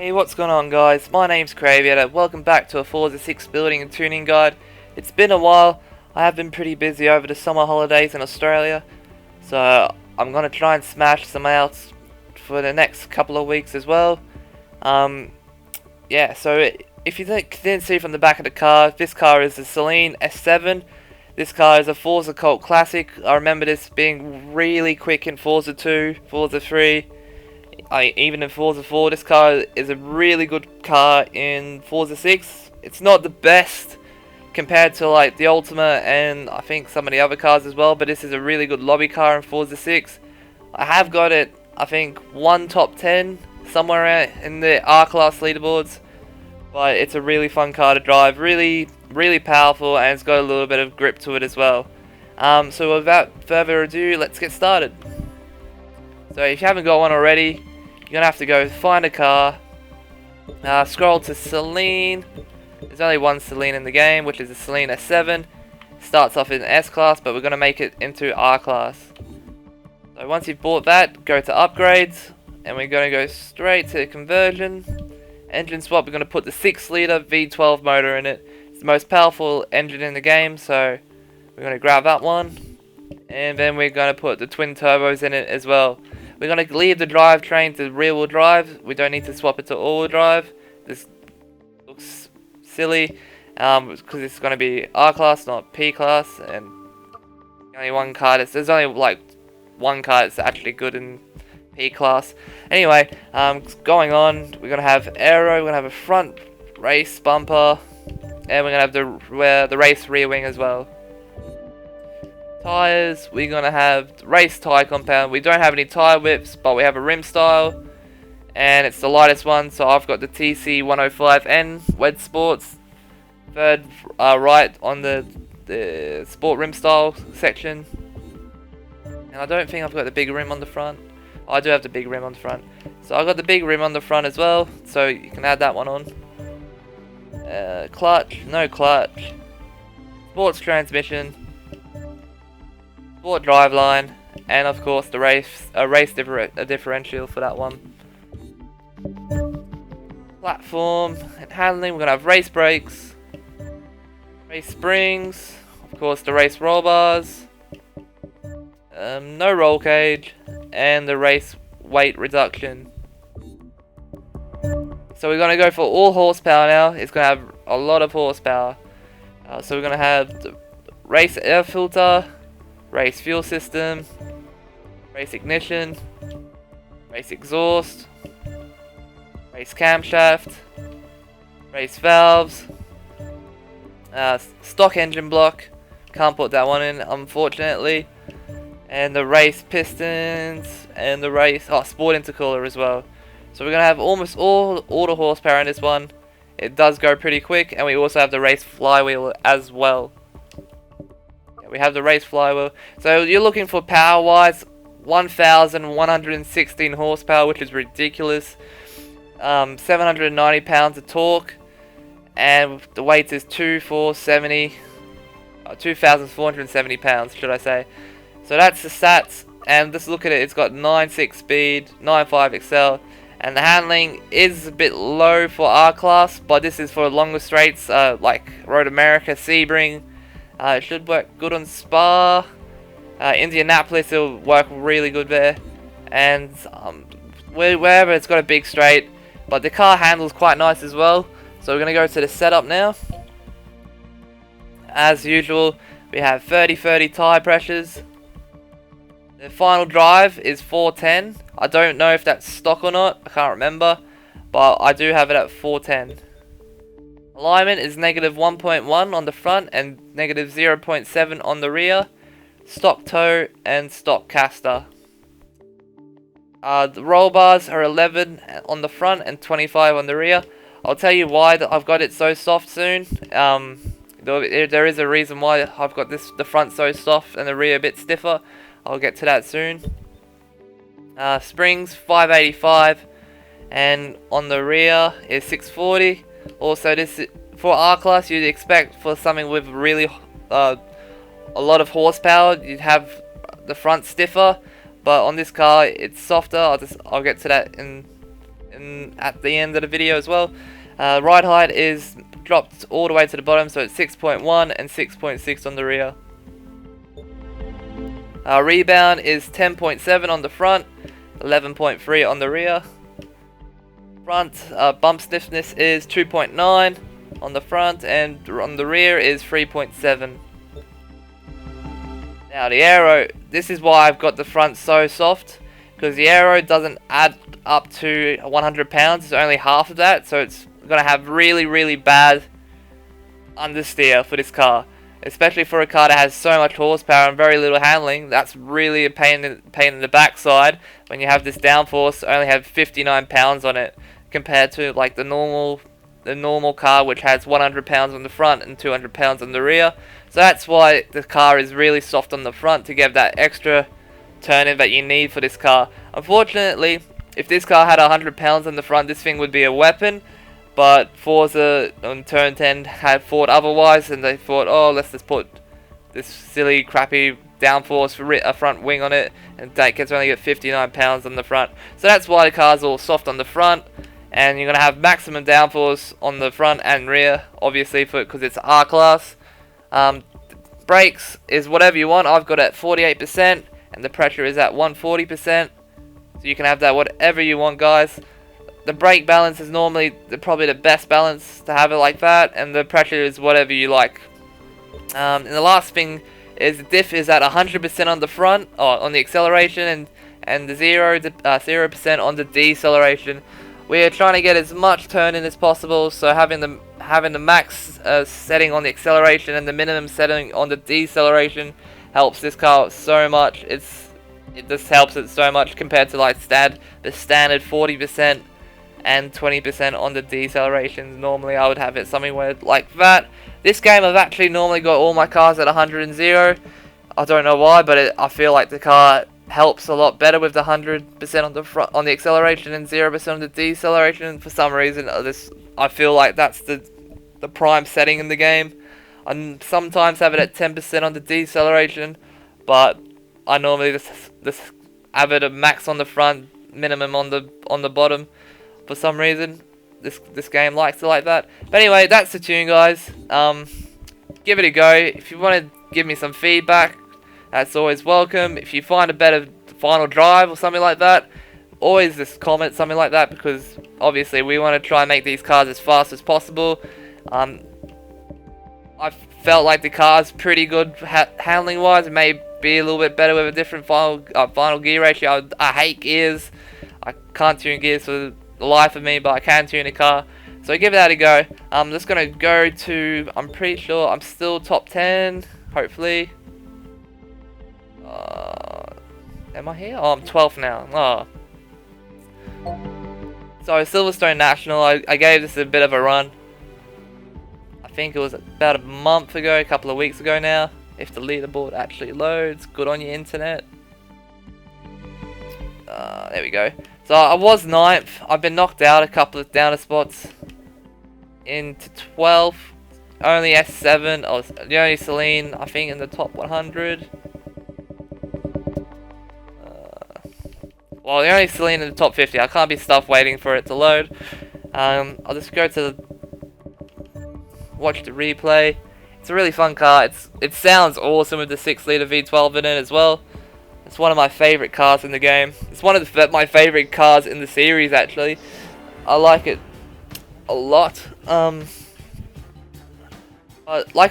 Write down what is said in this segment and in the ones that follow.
Hey, what's going on guys? My name's Crav and welcome back to a Forza 6 building and tuning guide. It's been a while. I have been pretty busy over the summer holidays in Australia, so I'm going to try and smash some out for the next couple of weeks as well. Yeah, so if you didn't see from the back of the car, this car is a Saleen S7. This car is a Forza Cult Classic. I remember this being really quick in Forza 2, Forza 3. Even in Forza 4, this car is a really good car in Forza 6. It's not the best compared to like the Ultima and I think some of the other cars as well, but this is a really good lobby car in Forza 6. I have got it, I think, one top 10 somewhere in the R-Class leaderboards, but it's a really fun car to drive, really powerful, and it's got a little bit of grip to it as well. So without further ado, let's get started. So if you haven't got one already, you're going to have to go find a car, scroll to Saleen. There's only one Saleen in the game, which is the Saleen S7. Starts off in S-Class, but we're going to make it into R-Class. So once you've bought that, go to Upgrades, and we're going to go straight to Conversion. Engine swap, we're going to put the 6-litre V12 motor in it. It's the most powerful engine in the game, so we're going to grab that one. And then we're going to put the twin turbos in it as well. We're going to leave the drivetrain to rear-wheel drive. We don't need to swap it to all-wheel drive. This looks silly because it's going to be R-Class, not P-Class. And only one car there's only like one car that's actually good in P-Class. Anyway, going on, we're going to have aero, we're going to have a front race bumper, and we're going to have the race rear wing as well. Tyres, we're going to have race tyre compound. We don't have any tyre whips, but we have a rim style, and it's the lightest one, so I've got the TC105N Wed Sports, third right on the sport rim style section. And I don't think I've got the big rim on the front. Oh, I do have the big rim on the front, so I've got the big rim on the front as well, so you can add that one on. Clutch, no clutch, sports transmission, sport driveline, and of course the race differential for that one. Platform and handling, we're gonna have race brakes, race springs, of course the race roll bars, no roll cage, and the race weight reduction. So we're gonna go for all horsepower now. It's gonna have a lot of horsepower. So we're gonna have the race air filter, race fuel system, race ignition, race exhaust, race camshaft, race valves, stock engine block, can't put that one in unfortunately, and the race pistons, and the race sport intercooler as well. So we're going to have almost all the horsepower in this one. It does go pretty quick, and we also have the race flywheel as well. We have the race flywheel. So you're looking for power wise 1,116 horsepower, which is ridiculous. 790 pounds of torque, and the weight is 2,470 pounds, should I say. So that's the stats, and just look at it. It's got 9.6 speed, 9.5 excel, and the handling is a bit low for R-Class, but this is for longer straights like Road America, Sebring. It should work good on Spa, Indianapolis. It'll work really good there, and wherever it's got a big straight. But the car handles quite nice as well. So we're gonna go to the setup now. As usual, we have 30/30 tire pressures. The final drive is 410. I don't know if that's stock or not. I can't remember, but I do have it at 410. Alignment is -1.1 on the front and -0.7 on the rear. Stock toe and stock caster. The roll bars are 11 on the front and 25 on the rear. I'll tell you why I've got it so soft soon. There is a reason why I've got the front so soft and the rear a bit stiffer. I'll get to that soon. Springs 585, and on the rear is 640. Also, this for R-Class, you'd expect for something with really a lot of horsepower, you'd have the front stiffer, but on this car it's softer. I'll get to that in at the end of the video as well. Ride height is dropped all the way to the bottom, so it's 6.1 and 6.6 on the rear. Rebound is 10.7 on the front, 11.3 on the rear. Front bump stiffness is 2.9 on the front, and on the rear is 3.7. Now the aero, this is why I've got the front so soft, because the aero doesn't add up to 100 pounds, it's only half of that, so it's going to have really bad understeer for this car. Especially for a car that has so much horsepower and very little handling, that's really a pain in the backside when you have this downforce only have 59 pounds on it, compared to like the normal car which has 100 pounds on the front and 200 pounds on the rear. So that's why the car is really soft on the front, to give that extra turn-in that you need for this car. Unfortunately, if this car had 100 pounds on the front, this thing would be a weapon. But Forza on turn 10 had thought otherwise, and they thought, oh, let's just put this silly, crappy downforce front wing on it, and that gets only get 59 pounds on the front. So that's why the car's all soft on the front, and you're gonna have maximum downforce on the front and rear, obviously, because it's R class. Brakes is whatever you want. I've got it at 48%, and the pressure is at 140%. So you can have that whatever you want, guys. The brake balance is normally probably the best balance to have it like that, and the pressure is whatever you like. And the last thing is the diff is at 100% on the front, on the acceleration, and the 0% on the deceleration. We are trying to get as much turn in as possible, so having the max setting on the acceleration and the minimum setting on the deceleration helps this car so much. It just helps it so much compared to like the standard 40% and 20% on the decelerations. Normally I would have it something like that. This game I've actually normally got all my cars at 100 and 0. I don't know why, but I feel like the car helps a lot better with the 100% on the front on the acceleration and 0% on the deceleration. For some reason I feel like that's the prime setting in the game. I sometimes have it at 10% on the deceleration, but I normally just have it a max on the front, minimum on the bottom. For some reason, this game likes it like that. But anyway, that's the tune, guys. Give it a go. If you want to give me some feedback, that's always welcome. If you find a better final drive or something like that, always just comment something like that, because obviously we want to try and make these cars as fast as possible. I felt like the car's pretty good handling wise. It may be a little bit better with a different final gear ratio. I hate gears. I can't tune gears for the life of me, but I can tune a car, so give that a go. I'm just gonna go to, I'm pretty sure I'm still top 10, hopefully. Am I here? Oh, I'm 12th now. So Silverstone National, I gave this a bit of a run. I think it was about a month ago, a couple of weeks ago now, if the leaderboard actually loads. Good on your internet. There we go. So I was 9th. I've been knocked out a couple of downer spots into 12th. Only S7. I was the only Saleen, I think, in the top 100. Well, the only Saleen in the top 50. I can't be stuffed waiting for it to load. I'll just go to watch the replay. It's a really fun car. It sounds awesome with the 6-litre V12 in it as well. It's one of my favourite cars in the game. It's one of my favourite cars in the series, actually. I like it a lot. Like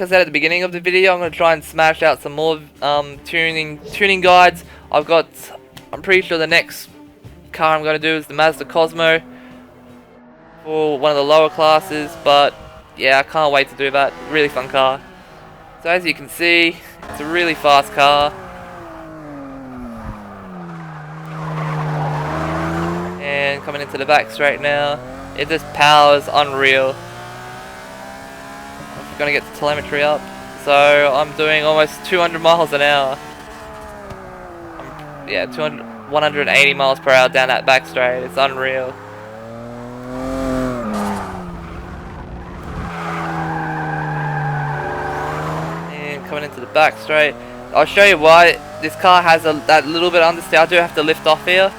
I said at the beginning of the video, I'm going to try and smash out some more tuning guides. I'm pretty sure the next car I'm going to do is the Mazda Cosmo for one of the lower classes, but yeah, I can't wait to do that. Really fun car. So as you can see, it's a really fast car. And coming into the back straight now, it just powers unreal. I'm gonna get the telemetry up. So I'm doing almost 200 miles an hour. Yeah, 180 miles per hour down that back straight. It's unreal. And coming into the back straight, I'll show you why this car has that little bit of understeer. I do have to lift off here,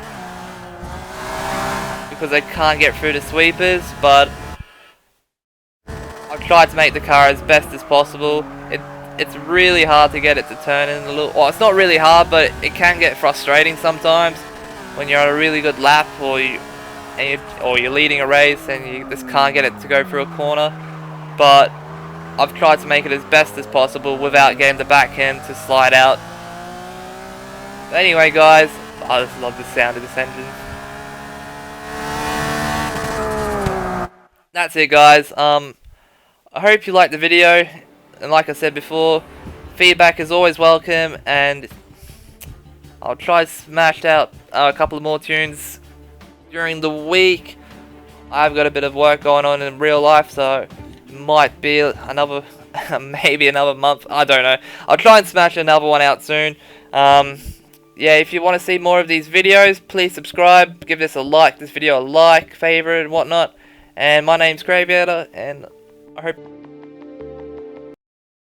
because I can't get through the sweepers, but I've tried to make the car as best as possible. It's really hard to get it to turn in a little. Well, it's not really hard, but it can get frustrating sometimes when you're on a really good lap, or you're leading a race and you just can't get it to go through a corner. But I've tried to make it as best as possible without getting the back end to slide out. But anyway, guys, I just love the sound of this engine. That's it, guys. I hope you liked the video, and like I said before, feedback is always welcome, and I'll try to smash out a couple of more tunes during the week. I've got a bit of work going on in real life, so it might be another, maybe another month, I don't know. I'll try and smash another one out soon. Yeah, if you want to see more of these videos, please subscribe, give this video a like, favorite, and whatnot. And my name's Crav, and I hope